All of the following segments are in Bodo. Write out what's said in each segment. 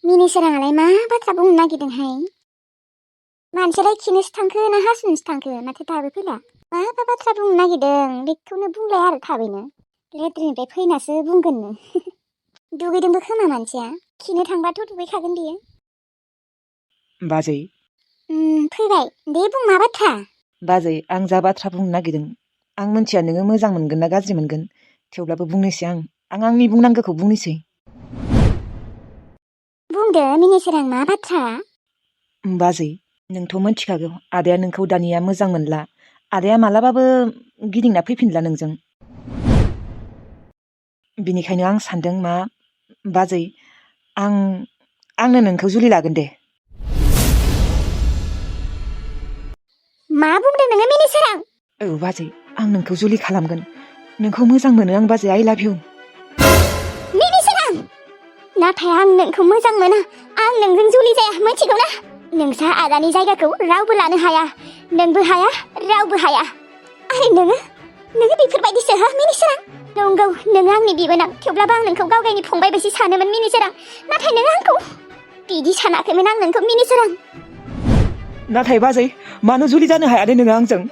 मिनिसोराङालाय मा बाथ्रा बुंनो नागिरदोंहाय? मानसियालाय खिनोसो थांखो ना हासुनोसो थांखो माथो दाबो फैला? माबा बाथ्रा बुंनो नागिरदों बेखौनो बुंलाय आरो थाबैनो। लेट्रिननिफ्राय फैनासो बुंगोननो। दुगैदोंबो खोमा मानसिया, खिनो थांबाथ' दुगैखागोन बियो। बाजै फैबाय, दे बुं मा बाथ्रा? बाजै आं जा बाथ्रा बुंनो नागिरदों आं मोनथिया नोङो मोजां मोनगोन ना गाज्रि मोनगोन, थेवब्लाबो बुंनोसै आं आंनि बुंनांगौखौ बुंनोसै। बुंदो मिनिसोरां मा बाथ्रा? बाजै नोंथ' मोनथिखागौ आदाया नोंखौ दानिया मोजां मोनला, आदाया मालाबाबो गिदिंना फैफिनला नोंजों। बिनिखायनो आं सानदों मा बाजै आंनो नोंखौ जुलि लागोन दे। मा बुंदों नोङो मिनिसोरां? औ बाजै आं नोंखौ जुलि खालामगोन, नोंखौ मोजां मोनो आं बाजै, आइ लाभ इउ। मिनिसोरां नाथाय आं नोंखौ मोजां मोना, आं नोंजों जुलि जाया मिथिगौ ना? नोंसा आदानि जायगाखौ रावबो लानो हाया, नोंबो हाया रावबो हाया। आरो नोङो बेफोरबायदिसो हा मिनिसोरां? नंगौ नोङो आंनि बिबोनां, थेवब्लाबो आं नोंखौ गावगायनि फंबाय बायदि सानोमोन मिनिसोरां, नाथाय नोङो आंखौ बिदि सानाखैमोन आं नोंखौ मिनिसोरां। नाथाय बाजै मानो जुलि जानो हाया दे नोङो आंजों?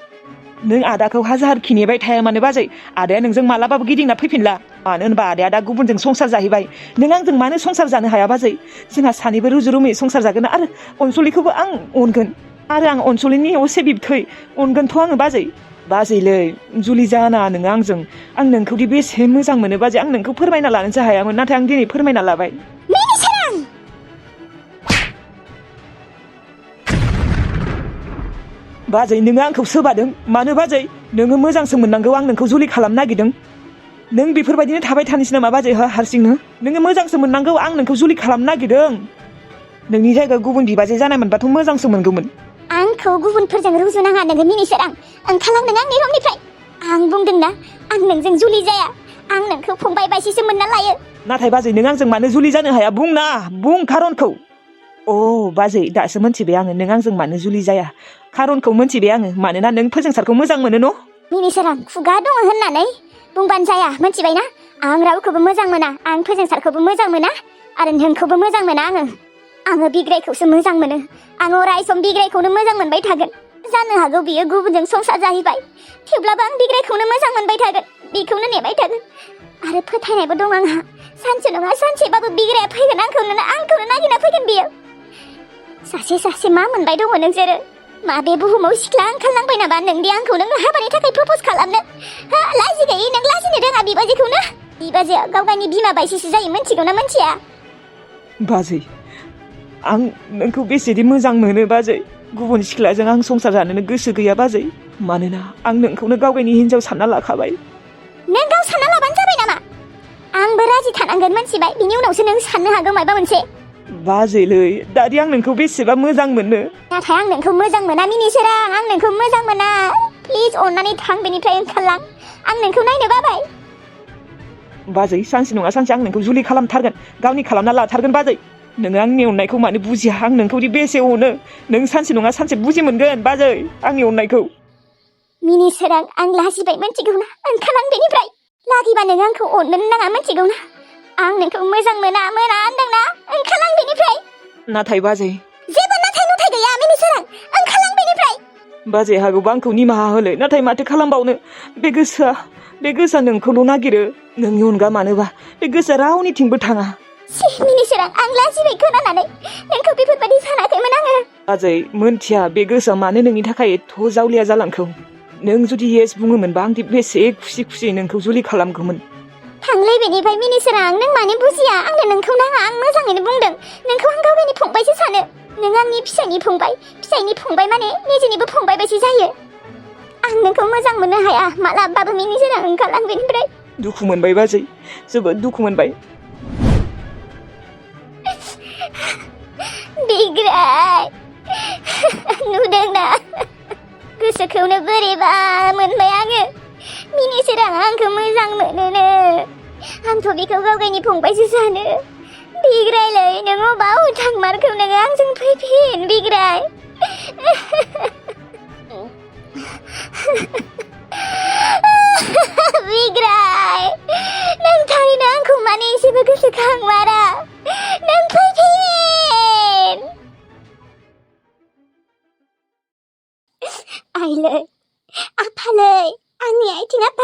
नों आदाखौ हाजारखि नेबाय थाया मानो बाजै, आदाया नोंजों मालाबाबो गिदिंना फैफिनला। मानो होनबा आदाया दा गुबुनजों संसार जाहैबाय, नों आंजों मानो संसार जानो हाया बाजै? जोंहा सानैबो रुजु रुमुयै संसार जागोन, आरो अनसुलिखौबो आं अनगोन, आरो आं अनसुलिनि असे बिबथै अनगोनथ' आङो बाजै। बाजैलै जुलि जानाङा नोङो आंजों, आं नोंखौदि बेसे मोजां मोनो बाजै, आं नोंखौ फोरमायना लानोसो हायामोन, नाथाय आं दिनै फोरमायना लाबाय। बाजै नोङो आंखौ सोबादों मानो बाजै? नोङो मोजांसो मोननांगौ, आं नोंखौ जुलि खालामनो नागिरदों। नों बेफोरबायदिनो थाबाय थानोसै नामा बाजै हारसिंनो? नोङो मोजांसो मोननांगौ, आं नोंखौ जुलि खालामनो नागिरदों। नोंनि जायगायाव गुबुन बिबाजै जानाय मोनबाथ' मोजांसो मोनगौमोन। आंखौ गुबुनफोरजों रुजुनाङा नोङो मिनिसोरां, ओंखारलां नों आंनि रुमनिफ्राय। आं बुंदों ना आं नोंजों जुलि जाया, आं नोंखौ फंबाय बायदिसो मोनना लायो। नाथाय बाजै नों आंजों मानो जुलि जानो हाया? बुं खारनखौ। अ बाजै दासो मोनथिबाय आङो नों आंजों मानो जुलि जाया, खारनखौ मोनथिबाय आङो, मानोना नों फोजोंसारखौ मोजां मोनो न'? मिनिसोरां खुगा दङ होननानै बुंबानो जाया मिथिबायना? आं रावखौबो मोजां मोना, आं फोजोंसारखौबो मोजां मोना, आरो नोंखौबो मोजां मोना आङो बिग्रायखौसो मोजां मोनो। आं अराय सम बिग्रायखौनो मोजां मोनबाय थागोन। जानो हागौ बियो गुबुनजों संसार जाहैबाय, थेवब्लाबो आं बिग्रायखौनो मोजां मोनबाय थागोन, बेखौनो नेबाय थागोन। आरो फोथायनायबो दं आंहा, सानसे नङा सानसेबाबो बिग्राया फैगोन, आंखौनो नागिरना फैगोन बियो। सासे मा मोनबाय दङ नोंसोरो? मा बे बुहुमाव सिख्ला ओंखारलांबाय नामा नोंदि आंखौ नों हाबानि थाखाय प्रप'ज खालामनो? लाजि गैयै नों, लाजिनो रोङा बिबाजैखौनो? बिबाजैया गावगायनि बिमा बायदिसो जायो मिथिगौ ना मिथिया? बाजै आं नोंखौ बेसेदि मोजां मोनो बाजै, गुबुन सिख्लाजों आं संसार जानोनो गोसो गैया बाजै, मानोना आं नोंखौनो गावगायनि हिनजाव सानना लाखाबाय। नों गाव सानना लाबानो जाबाय नामा? आंबो राजि थानांगोन मिथिबाय, बिनि उनावसो नों साननो हागौ माबा मोनसे। बाजैलै दादि आं नोंखौ बेसेबा मोजां मोनो। नाथाय आं नोंखौ मोजां मोना मिनिसोरां, आं नोंखौ मोजां मोना। प्लिज अननानै थां बेनिफ्राय ओंखारलां, आं नोंखौ नायनो बाबाय। बाजै सानसे नङा सानसे आं नोंखौ जुलि खालामथारगोन, गावनि खालामना लाथारगोन बाजै। नोङो आंनि अननायखौ मानो बुजिया? आं नोंखौदि बेसे अनो, नों सानसे नङा सानसे बुजि मोनगोन बाजै आंनि अननायखौ। मिनिसोरां आं लाजिबाय मिथिगौ ना? ओंखारलां बेनिफ्राय। लागिबा नों आंखौ अननो नाङा मिथिगौ ना? आं नोंखौ मोजां मोना होनदोंना? ओंखारलां बेनिफ्राय। नाथाय बाजै जेबो नाथाय नुथाय गैया मिनिसोरां, ओंखारलां बेनिफ्राय। बाजै हागौबा आंखौ निमाहा होलै, नाथाय माथो खालामबावनो, बे गोसोआ नोंखौल' नागिरो। नोंनि अनगा मानोबा बे गोसोआ रावनिथिंबो थाङा। मिनिसोरां आं लाजिबाय खोनानानै, नोंखौ बेफोरबायदि सानाखैमोन आङो। बाजै मोनथिया बे गोसोआ मानो नोंनि थाखाय एथ' जावलिया जालांखो। नों जुदि येस बुङोमोनबा आं बेसे खुसि नोंखौ जुलि खालामगौमोन। थांलै बेनिफ्राय मिनिसोरां, नों मानो बुजिया? आंनो नोंखौ नाङा, आं मोजाङैनो बुंदों। नोंखौ आं गावगायनि फंबायसो सानो। नों आंनि फिसायनि फंबाय माने निजेनिबो फंबाय बायदि जायो। आं नोंखौ मोजां मोननो हाया मालाबाबो मिनिसोरां, ओंखारलां बेनिफ्राय। दुखु मोनबाय बाजै, जोबोद दुखु मोनबाय। बिग्राय नुदोंना? गोसोखौनो बोरैबा मोनबाय आङो। मिनिसोरां आंखौ मोजां मोनोनो, आंथ' बेखौ गावगायनि फंबायसो सानो। बिग्रायलै नों अबाव थांमारखो? नोङो आंजों फैफिन बिग्राय। बिग्राय नों थारैनो आंखौ माने एसेबो गोसोखांमारा? नों फैफिन।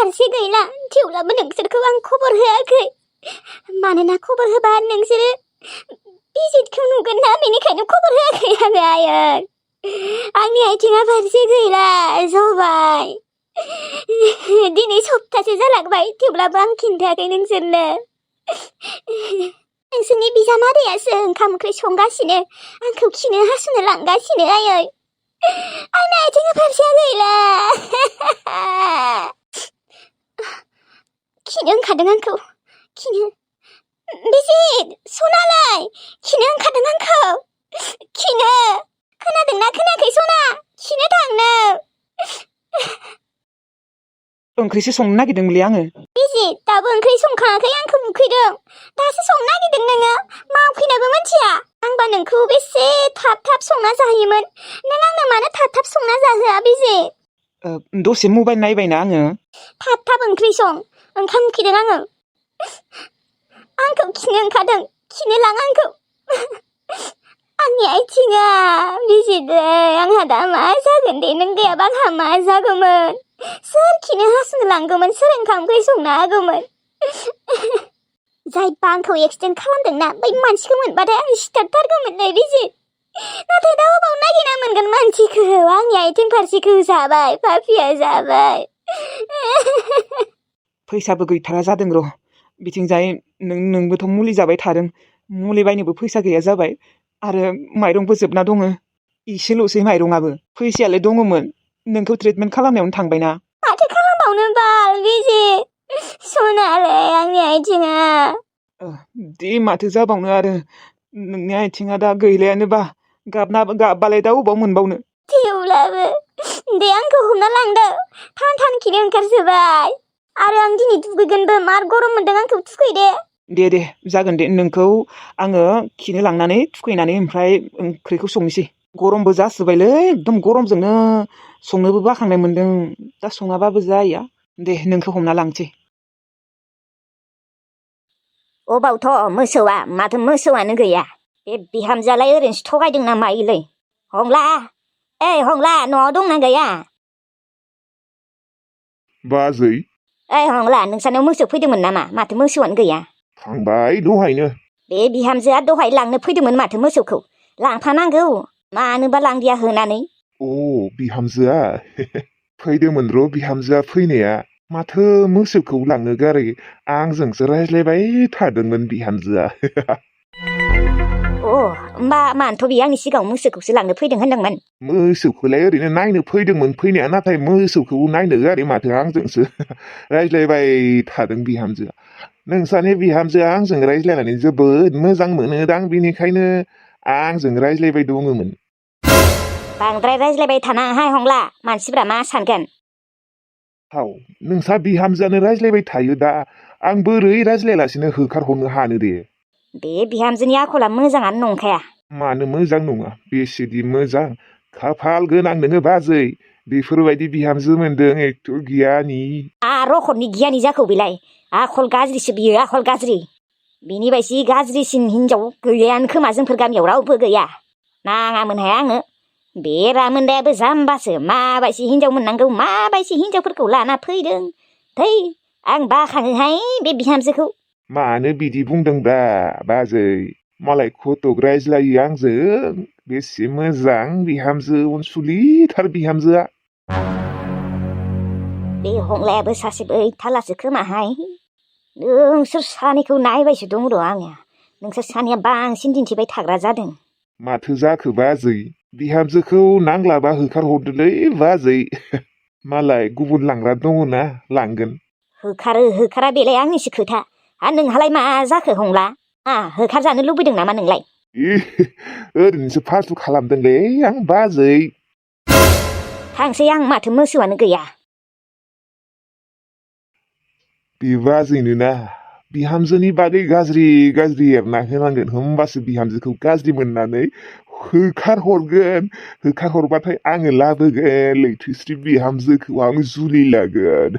फारसे गैला थेवब्लाबो नोंसोरखौ आं खबर होआखै मानोना खबर होबा नोंसोरो बिजितखौ नुगोन ना बेनिखायनो खबर होआखै आङो आयै आंनि आथिङा फारसे गैला जबाय दिनै सप्तासे जालांबाय थेवब्लाबो आं खिन्थायाखै नोंसोरनो नोंसोरनि बिजामादैयासो ओंखाम ओंख्रि संगासिनो आंखौ खिनो हासुनो लांगासिनो आयै आंनि आथिङा फारसे गैला खिनो ओंखारदों आंखौ खिनो बिजित सनालाय खिनो ओंखारदों आंखौ खिनो खोनादोंना खोनायाखै सना खिनो थांनो ओंख्रिसो संनो नागिरदोंमोनलै आङो बिजित दाबो ओंख्रि संखाङाखै आंखौ उखैदों दासो संनो नागिरदों नोङो मा उखैनायबो मिथिया आंबा नोंखौ बेसे थाब थाब संना जाहोयोमोन नों आंनो मानो थाब थाब संना जाहोआ बिजित दसे मबाइल नायबायना आङो थाब थाब ओंख्रि सं ओंखाम उखैदों आङो आंखौ खिनो ओंखारदों खिनो लां आंखौ आंनि आथिङा बिजित आंहा दा मा जागोन दे नों गैयाबा आंहा मा जागौमोन सोर खिनो हासुनो लांगौमोन सोर ओंखाम ओंख्रि संनो हागौमोन जायबा आंखौ एक्सिडेन्ट खालामदोंना बै मानसिखौ मोनबाथाय आं सिथारथारगौमोनलै बिजित नाथाय दा अबाव नागिरना मोनगोन मानसिखौ आंनि आथिं फारसेखौ जाबाय पापिया जाबाय फैसाबो गैथारा जादों र' बिथिंजाय नोंबोथ' मुलि जाबाय थादों मुलि बायनोबो फैसा गैया जाबाय आरो माइरंबो जोबना दङ इसेल'सै माइरंआबो फैसायालाय दङमोन नोंखौ ट्रिटमेन्ट खालामनायावनो थांबायना माथो खालामबावनो बाल बिजित सनालै आंनि आथिङा दे माथो जाबावनो आरो नोंनि आथिङा दा गैलायानोबा गाबबालाय दा अबाव मोनबावनो थेवब्लाबो दे आंखौ हमना लांदो थान खिनो ओंखारजोबाय आरो आं दिनै दुगैगोनबो मार गरम मोनदों आंखौ थुखै दे जागोन दे नोंखौ आङो खिनो लांनानै थुखैनानै ओमफ्राय ओंख्रिखौ संनोसै गरमबो जासोबायलै एकदम गरमजोंनो संनोबो बाखांनाय मोन्दों दा सङाबाबो जाया दे नोंखौ हमना लांसै अबावथ' मोसौआ माथो मोसौआनो गैया बे बिहामजोआलाय ओरैनोसो थगायदों ना मायोलै हंला हंला न'आव दंना गैया बाजै हंला नोंसानाव मोसौ फैदोंमोन नामा माथो मोसौआनो गैया थांबाय दहायनो बे बिहामजोआ दहाय लांनो फैदोंमोन माथो मोसौखौ लांफानांगौ मानोबा लांदिया होनानै बिहामजोआ फैदोंमोन र' बिहामजोआ फैनाया माथो मोसौखौ लांनो गारै आंजोंसो रायज्लायबाय थादोंमोन बिहामजोआ होमबा मानोथ' बियो आंनि सिगाङाव मोसौखौसो लांनो फैदों होनदोंमोन मोसौखौलाय ओरैनो नायनो फैदोंमोन फैनाया नाथाय मोसौखौ नायनो गारै माथो आंजोंसो रायज्लायबाय थादों बिहामजोआ नोंसानि बिहामजोआ आंजों रायज्लायनानै जोबोद मोजां मोनोदां बिनिखायनो आंजों रायज्लायबाय दङमोन बांद्राय रायज्लायबाय थानाङाहाय हंला मानसिफ्रा मा सानगोन नोंसा बिहामजोआनो रायज्लायबाय थायो दा आं बोरै रायज्लायालासिनो होखारहरनो हानो दे बे बिहामजोनि आखला मोजाङानो नंखाया मानो मोजां नङा बेसेदि मोजां खाफाल गोनां नोङो बाजै बेफोरबायदि बिहामजो मोनदों एथ' गियानि रखमनि गियानि जाखौ बेलाय आखल गाज्रिसो बियो आखल गाज्रि बिनि बायदि गाज्रिसिन हिनजाव गैयानो खोमा जोंफोर गामियाव रावबो गैया नाङामोनहाय आङो बे रामोन्दायाबो जाम्बासो माबायदि हिनजाव मोननांगौ माबायदि हिनजावफोरखौ लाना फैदों थै आं बाखाङोहाय बे बिहामजोखौ मानो बिदि बुंदोंब्रा बाजै मालाय खटक रायज्लायो आंजों बेसे मोजां बिहामजो अनसुलिथार बिहामजोआ बे हंलायाबो सासे बैथालासो खोमाहाय नोंसोर सानैखौ नायबायसो दं र' आङो नोंसोर सानैया बांसिन दिन्थिबाय थाग्रा जादों माथो जाखो बाजै बिहामजोखौ नांलाबा होखारहरदोलै बाजै मालाय गुबुन लांग्रा दङना लांगोन होखारा बेलाय आंनिसो खोथा नोंहालाय मा जाखो हंला होखारजानो लुबैदों नामा नोंलाय ओरैनोसो फाल्थु खालामदोंलै आं बाजै थांसै आं माथो मोसौआनो गैया बे बाजैनो ना बिहामजोनि बागै गाज्रि एरना होनांगोन होमबासो बिहामजोखौ गाज्रि मोननानै होखारहरबाथाय आङो लाबोगोन लैथोस्रि बिहामजोखौ आं जुलि लागोन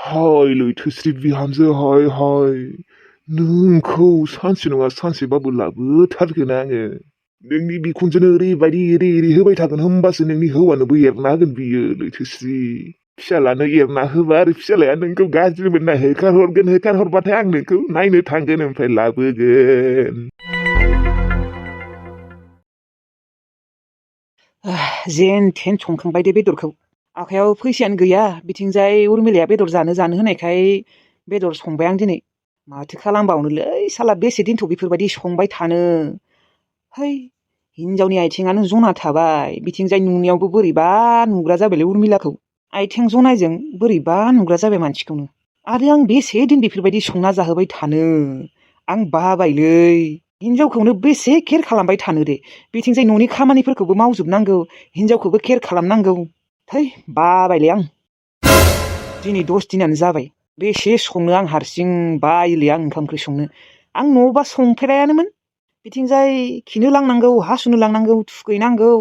हाय लैथोस्रि बिहामजो हाय नोंखौ सानसे नङा सानसेबाबो लाबोथारगोन आङो नोंनि बिखुनजोनो ओरैबायदि एरै होबाय थागोन होमबासो नोंनि हौवानोबो एरना होगोन बियो लैथोस्रि फिसालानो एरना होबा आरो फिसालाया नोंखौ गाज्रि मोनना होखारहरबाथाय आं नोंखौ नायनो थांगोन ओमफ्राय लाबोगोन। जेन थेन संखांबाय दे बेदरखौ। आखायाव फैसायानो गैया, बिथिंजाय उर्मिलाया बेदर जानो होनायखाय बेदर संबाय आं दिनै। माथो खालामबावनोलै साला बेसे दिनथ' बेफोरबायदि संबाय थानो। है हिनजावनि आथिङानो जना थाबाय, बिथिंजाय नुनायावबो बोरैबा नुग्रा जाबायलै उर्मिलाखौ। आथिं जनायजों बोरैबा नुग्रा जाबाय मानसिखौनो। आरो आं बेसे दिन बेफोरबायदि संना जाहोबाय थानो। आं बाबायलै। हिनजावखौनो बेसे केयार खालामबाय थानो दे। बिथिंजाय न'नि खामानिफोरखौबो मावजोबनांगौ, हिनजावखौबो केयार खालामनांगौ। थै बाबायलै आं। दिनै 10 दिनानो जाबाय। बेसे संनो आं हारसिं बायोलै आं ओंखाम ओंख्रि संनो। आं न'आवबा संफेरायानोमोन। बिथिंजाय खिनो लांनांगौ, हासुनो लांनांगौ, थुखैनांगौ।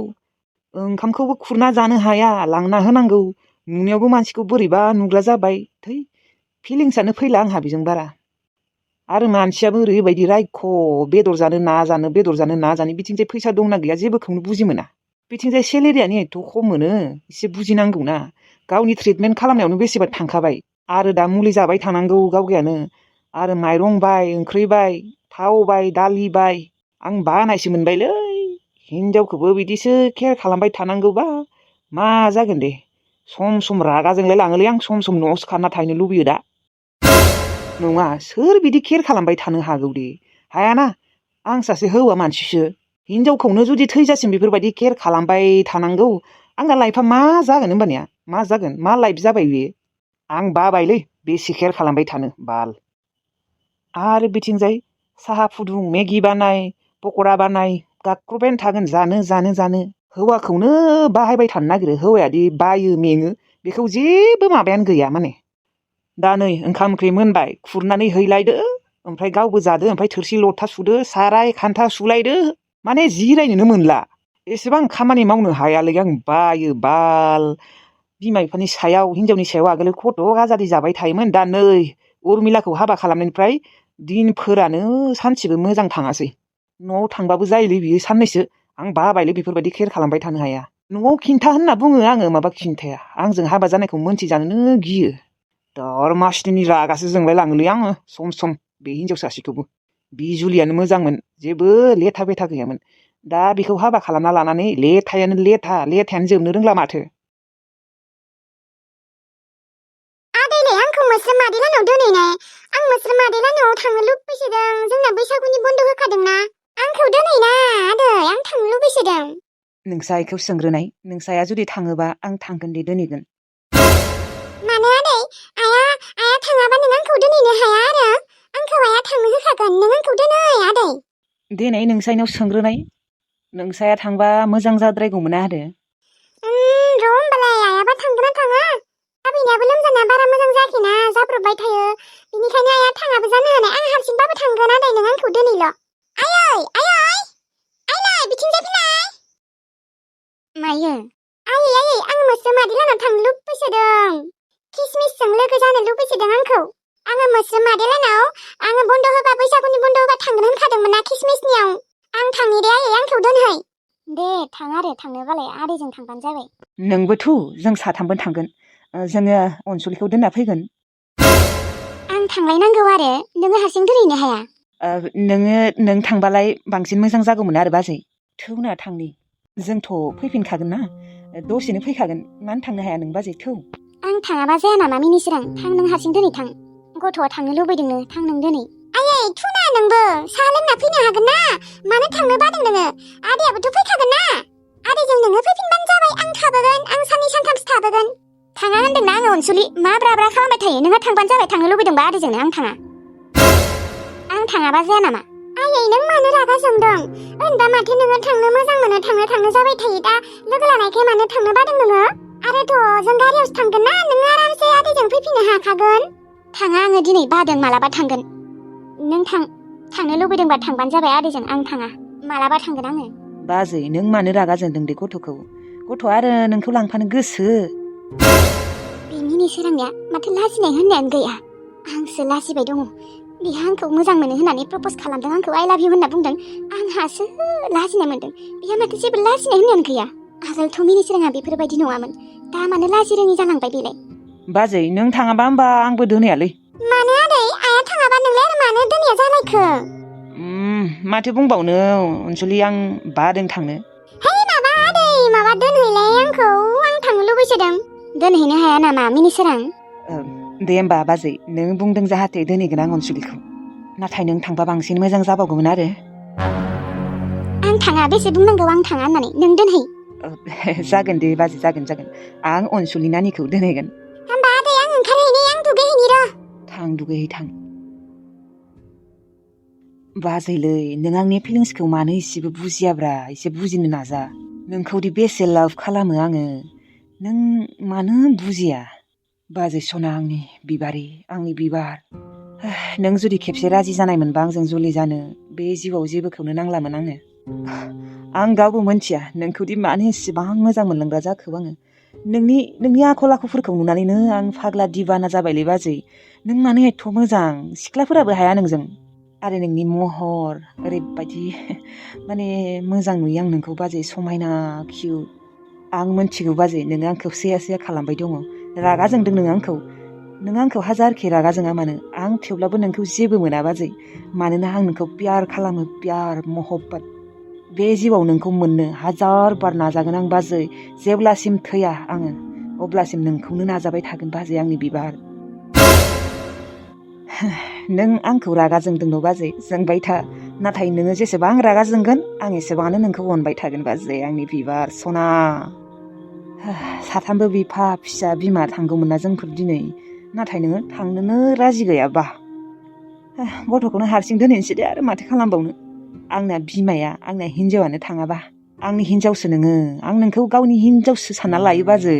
ओंखामखौबो खुरना जानो हाया, लांना होनांगौ। नुनायावबो मानसिखौ बोरैबा नुग्रा जाबाय। थै फिलिंसानो फैला आंहा बेजों बारा। आरो मानसियाबो ओरैबायदि रायख' बेदर जानो ना जानो, बेदर जानो ना जानो। बिथिंजाय फैसा दंना गैया जेबोखौनो बुजि मोना। बिथिंजाय सेलेरियानो एथ' खम मोनो, एसे बुजिनांगौना। गावनि ट्रिटमेन्ट खालामनायावनो बेसेबा थांखाबाय। आरो दा मुलि जाबाय थानांगौ गावगायानो। आरो माइरं बाय, ओंख्रि बाय, थाव बाय, दालि बाय। आं बानायसो मोनबायलै। हिनजावखौबो बिदिसो केयार खालामबाय थानांगौबा मा जागोन दे। सम सम रागा जोंलाय लाङोलै आं, सम सम न'आवसो खारना थाहैनो लुबैयो दा। नङा, सोर बिदि केयार खालामबाय थानो हागौ दे। हायाना, आं सासे हौवा मानसिसो। हिनजावखौनो जुदि थैजासिम बेफोरबायदि केयार खालामबाय थानांगौ, आंना लाइफआ मा जागोन होमबानिया? मा जागोन? मा लाइफ जाबाय बे? आं बाबायलै बेसे केयार खालामबाय थानो बाल। आरो बिथिंजाय साहा फुदुं, मेगि बानाय, पक'रा बानाय, गाख्रबबायानो थागोन जानो। हौवाखौनो बाहायबाय थानो नागिरो। हौवायादि बायो मेङो, बेखौ जेबो माबायानो गैया माने। दा नै ओंखाम ओंख्रि मोनबाय, खुरनानै हैलायदो, ओमफ्राय गावबो जादो, ओमफ्राय थोरसि लथा सुदो, साराय खान्था सुलायदो। माने जिरायनोनो मोनला। एसेबां खामानि मावनो हायालै आं बायो बाल। बिमा बिफानि सायाव, हिनजावनि सायाव आगोल खथ' आजादि जाबाय थायोमोन। दा नै उर्मिलाखौ हाबा खालामनायनिफ्राय दिनफोरानो सानसेबो मोजां थाङासै। न'आव थांबाबो जायोलै बियो साननैसो। आं बाबायलै बेफोरबायदि केयार खालामबाय थानो हाया। न'आव खिन्था होनना बुङो आङो, माबा खिन्थाया। आंजों हाबा जानायखौ मोनथिजानोनो गियो। दरमासथिनि रागासो जोंलाय लाङोलै आङो सम सम बे हिनजाव सासेखौबो। बिजुलियानो मोजांमोन, जेबो लेथा बेथा गैयामोन। दा बेखौ हाबा खालामना लानानै लेथायानो जोबनो रोंला माथो। आदैलाय आंखौ मोस्रोम मादैलानाव दोनहैनाय। आं मोस्रोम मादैलानाव थांनो लुबैसोदों। जोंना बैसागुनि बन्द होखादोंना। आंखौ दोनहैना आदै, आं थांनो लुबैसोदों। नोंसा आइखौ सोंग्रोनाय। नोंसाया जुदि थाङोबा आं थांगोन दे, दोनहैगोन। मानो आदै? आइया थाङाबा नों आंखौ दोनहैनो हाया आरो? आंखौ आइया थांनो होखागोन। नों आंखौ दोनहै आदै। देनाय नोंसाइनाव सोंग्रोनाय। नोंसाया थांबा मोजां जाद्रायगौमोन आरो। र' होमबालाय आइयाबा थांगोन ना थाङा? आबैनाबो लोमजाना बारा मोजां जायाखैना, जाब्रबबाय थायो। बेनिखायनो आइया थाङाबो जानो हानाय। आं हारसिंबाबो थांगोन आदै, नों आंखौ दोनहैल'। आइयै बिथिंजाय फैलाय। मायो? आइयै आं मोस्रोम मादैलानाव थांनो लुबैसोदों। किसमिसजों लोगो जानो लुबैसोदों आंखौ। आङो मोस्रोम मादैलानाव आङो बन्द होबा, बैसागुनि बन्द होबा थांगोन होनखादोंमोन ना किसमिसनियाव। आं थांनि दे आइयै, आंखौ दोनहै। दे थां आरो, थांनोबालाय आदैजों थांबानो जाबाय। नोंबोथ' जों साथामबो थांगोन। जोङो अनसुलिखौ दोनना फैगोन। आं थांलायनांगौ आरो? नोङो हारसिं दोनहैनो हाया? नों थांबालाय बांसिन मोजां जागौमोन आरो बाजै। थौना थांनि। जोंथ' फैफिनखागोन ना, दसेनो फैखागोन। मानो थांनो हाया नों बाजै? थौ। आं थाङाबा जाया नामा मिनिसोरां? थां, नों हारसिं दोनै थां। गथ'आ थांनो लुबैदोंनो, थां नों दोनै। आइयै थुना नोंबो साहा लोंना फैनो हागोन ना? मानो थांनो बादों नोङो? आदैयाबोथ' फैखागोन ना? आदैजों नोङो फैफिनबानो जाबाय। आं थाबोगोन, आं 2-3 सानसो थाबोगोन। थाङा होनदोंना आङो अनसुलि, मा ब्रा ब्रा खालामबाय थायो? नोंहा थांबानो जाबाय, थांनो लुबैदोंबा आदैजोंनो। आं थाङा। आं थाङाबा जाया नामा? आइयै नों मानो रागा जोंदों? ओरैनोबा माथो नोङो थांनो मोजां मोनो, थांनो जाबाय थायो। दा लोगो लानायखाय मानो थांनो बादों नोङो? आरोथ' जों गारियावसो थांगोन ना, नों आरामसे आदैजों फैफिननो हाखागोन। थाङा आङो दिनै बादों, मालाबा थांगोन। नों थांनो लुबैदोंबा थांबानो जाबाय आदैजों। आं थाङा, मालाबा थांगोन आङो। बाजै नों मानो रागा जोंदों दे गथ'खौ? गथ'आ आरो नोंखौ लांफानो गोसो। बे मिनिसोरांनिया माथो लाजिनाय होननायानो गैया। आंसो लाजिबाय दङ। बिहा आंखौ मोजां मोनो होननानै प्रप'ज खालामदों, आंखौ आइ लाभ इउ होनना बुंदों। आंहासो लाजिनाय मोनदों। बिहा माथो जेबो लाजिनाय होननायानो गैया। आगोलथ' मिनिसोराङा बेफोरबायदि नङामोन। दा मानो लाजि रोङि जालांबाय बेलाय? बाजै नों थाङाबा होमबा आंबो दोनहैयालै मानो आदै आइया थाङाबा नोंलाय आरो मानो दोनैया जालायखो माथो बुंबावनो अनसुलि आं बादों थांनो माबा आदै माबा दोनहैलाय आंखौ आं थांनो लुबैसोदों दोनहैनो हाया नामा मिनिसोरां दे होमबा बाजै नों बुंदों जाहाथे दोनहैगोन आं अनसुलिखौ नाथाय नों थांबा बांसिन मोजां जाबावगौमोन आरो आं थाङा बेसे बुंनांगौ आं थाङा होननानै नों दोनहै जागोन दे बाजै जागोन आं अनसुलि नानिखौ दोनहैगोन होमबा आदै आं ओंखारहैनि आं दुगैहैनि र' थां दुगैहै थां बाजैलै नों आंनि फिलिंसखौ मानो एसेबो बुजियाब्रा एसे बुजिनो नाजा नोंखौदि बेसे लाभ खालामो आङो नों मानो बुजिया बाजै सना आंनि बिबारि आंनि बिबार नों जुदि खेबसे राजि जानायमोनबा आंजों जुलि जानो बे जिउआव जेबोखौनो नांलामोन आङो आं गावबो मोनथिया नोंखौदि मानो एसेबां मोजां मोनलांग्रा जाखो आङो नोंनि आखल आखुफोरखौ नुनानैनो आं फाग्ला दिबाना जाबायलै बाजै नों मानो एथ' मोजां सिख्लाफोराबो हाया नोंजों आरो नोंनि महर ओरैबायदि माने मोजां नुयो आं नोंखौ बाजै समायना किउट आं मोनथिगौ बाजै नोङो आंखौ सेया सेया खालामबाय दङ रागा जोंदों नों आंखौ हाजारखि रागा जोङा मानो आं थेवब्लाबो नोंखौ जेबो मोना बाजै मानोना आं नोंखौ प्यार खालामो प्यार महब्बत बे जिउआव नोंखौ मोननो हाजार बार नाजागोन आं बाजै जेब्लासिम थैया आङो अब्लासिम नोंखौनो नाजाबाय थागोन बाजै आंनि बिबार नों आंखौ रागा जोंदोंल' बाजै जोंबाय था नाथाय नोङो जेसेबां रागा जोंगोन आं एसेबांनो नोंखौ अनबाय थागोन बाजै आंनि बिबार सना साथामबो बिफा फिसा बिमा थांगौमोन ना जोंफोर दिनै नाथाय नोङो थांनोनो राजि गैयाबा गथ'खौनो हारसिं दोनहैनोसै दे आरो माथो खालामबावनो आंना बिमाया आंना हिनजावानो थाङाबा आंनि हिनजावसो नोङो आं नोंखौ गावनि हिनजावसो सानना लायो बाजै